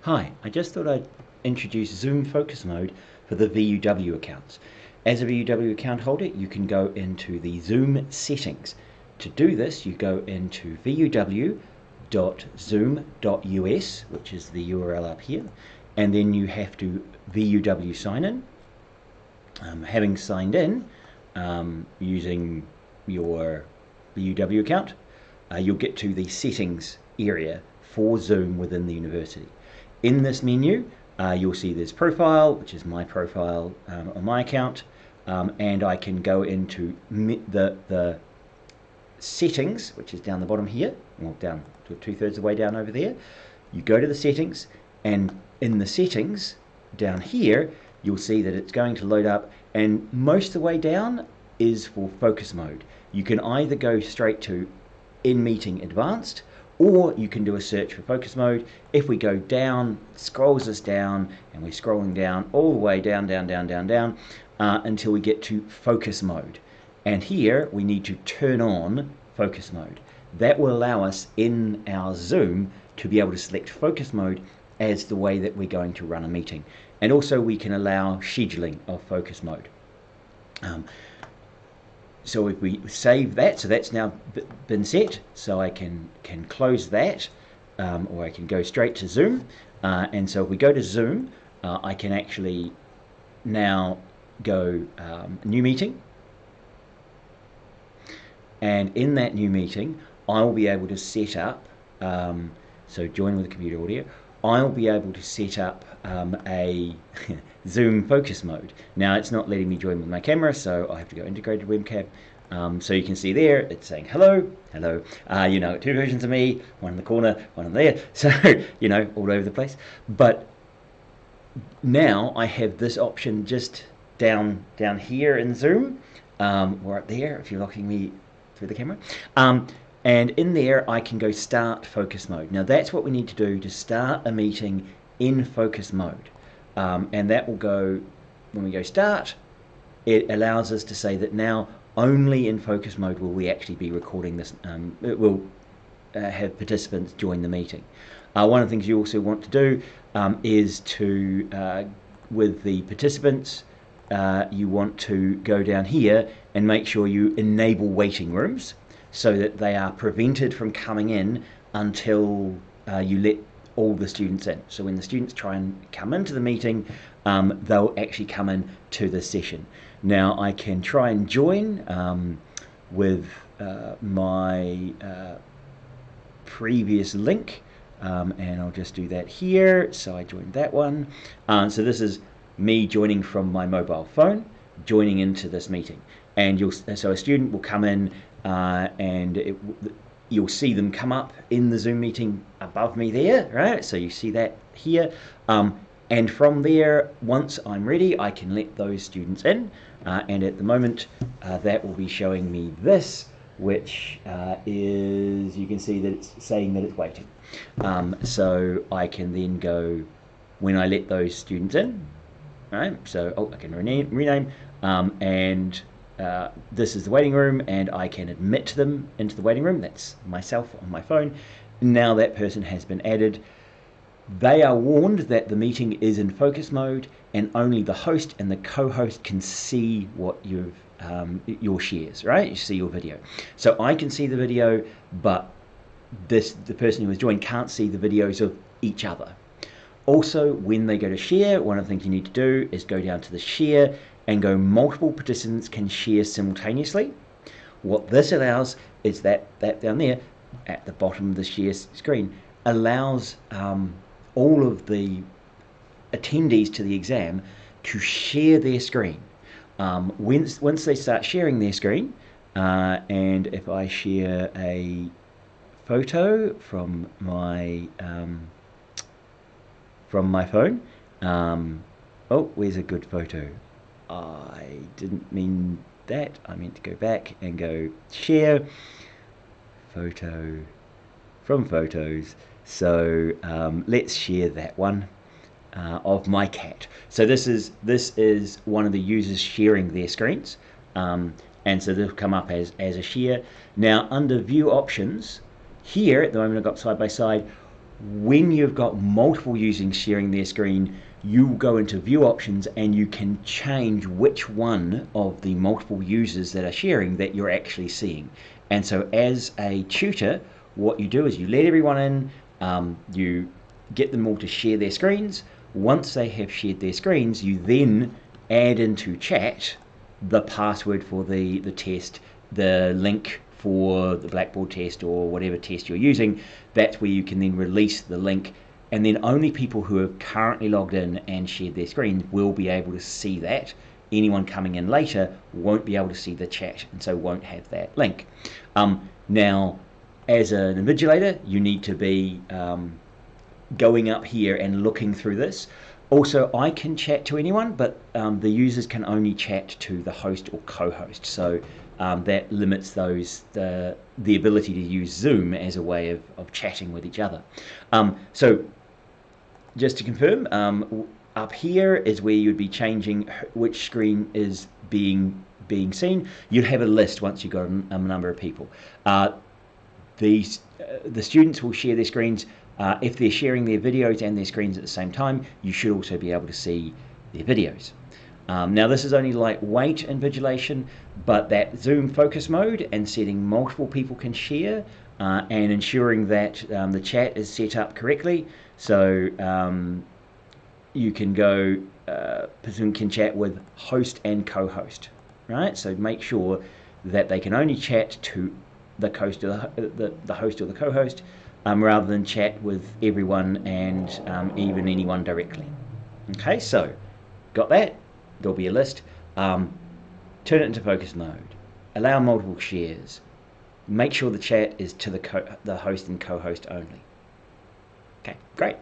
Hi, I just thought I'd introduce Zoom Focus Mode for the VUW accounts. As a VUW account holder, you can go into the Zoom settings. To do this, you go into vuw.zoom.us, which is the URL up here, and then you have to VUW sign in. Having signed in using your VUW account, you'll get to the settings area for Zoom within the university. In this menu, you'll see there's profile, which is my profile on my account, and I can go into the settings, which is down the bottom here, well, down to 2/3 of the way down over there. You go to the settings, and in the settings down here, you'll see that it's going to load up, and most of the way down is for focus mode. You can either go straight to in meeting advanced, or you can do a search for focus mode. If we go down, it scrolls us down, and we're scrolling down all the way down until we get to focus mode. And here we need to turn on focus mode. That will allow us in our Zoom to be able to select focus mode as the way that we're going to run a meeting. And also we can allow scheduling of focus mode. So if we save that, so that's now been set, so I can close that, or I can go straight to Zoom. And so if we go to Zoom, I can actually now go new meeting. And in that new meeting, I will be able to set up, so join with the computer audio, I'll be able to set up a Zoom focus mode. Now it's not letting me join with my camera, so I have to go integrated webcam. So you can see there, it's saying hello, hello. Two versions of me, one in the corner, one in there. So, all over the place. But now I have this option just down here in Zoom, or up there if you're locking me through the camera. And in there, I can go start focus mode. Now that's what we need to do to start a meeting in focus mode. And that will go, when we go start, it allows us to say that now only in focus mode will we actually be recording this. It will have participants join the meeting. One of the things you also want to do is to, with the participants, you want to go down here and make sure you enable waiting rooms, so that they are prevented from coming in until you let all the students in. So when the students try and come into the meeting, they'll actually come in to the session. Now I can try and join with my previous link, and I'll just do that here. So I joined that one. So this is me joining from my mobile phone, joining into this meeting. And so a student will come in, and you'll see them come up in the Zoom meeting above me there, right? So you see that here. And from there, once I'm ready, I can let those students in. And at the moment, that will be showing me this, which is, you can see that it's saying that it's waiting. So I can then go, when I let those students in, right? So I can rename, and this is the waiting room, and I can admit them into the waiting room. That's myself on my phone. Now that person has been added. They are warned that the meeting is in focus mode, and only the host and the co-host can see what your shares, right? You see your video. So I can see the video, but the person who has joined can't see the videos of each other. Also, when they go to share, one of the things you need to do is go down to the share and go multiple participants can share simultaneously. What this allows is that down there at the bottom of the share screen allows all of the attendees to the exam to share their screen. Once they start sharing their screen, and if I share a photo from my phone, oh, where's a good photo? I didn't mean that. I meant to go back and go share photo from photos. So let's share that one of my cat. So this is one of the users sharing their screens, and so they'll come up as a share. Now under view options, here at the moment I've got side by side. when you've got multiple users sharing their screen, you will go into view options and you can change which one of the multiple users that are sharing that you're actually seeing. And so as a tutor, what you do is you let everyone in, you get them all to share their screens. Once they have shared their screens, you then add into chat the password for the test, the link for the Blackboard test or whatever test you're using. That's where you can then release the link, and then only people who are currently logged in and shared their screens will be able to see that. Anyone coming in later won't be able to see the chat, and so won't have that link. Now, as an invigilator, you need to be going up here and looking through this. Also, I can chat to anyone, but the users can only chat to the host or co-host. So that limits the ability to use Zoom as a way of chatting with each other. So just to confirm, up here is where you'd be changing which screen is being seen. You'd have a list once you've got a number of people. The students will share their screens. If they're sharing their videos and their screens at the same time, you should also be able to see their videos. Now this is only lightweight invigilation, but that Zoom focus mode and setting multiple people can share and ensuring that the chat is set up correctly. So you can go, person can chat with host and co-host, right? So make sure that they can only chat to the host or the co-host, rather than chat with everyone and even anyone directly. Okay, so got that? There'll be a list. Turn it into focus mode. Allow multiple shares. Make sure the chat is to the host and co-host only. Okay, great.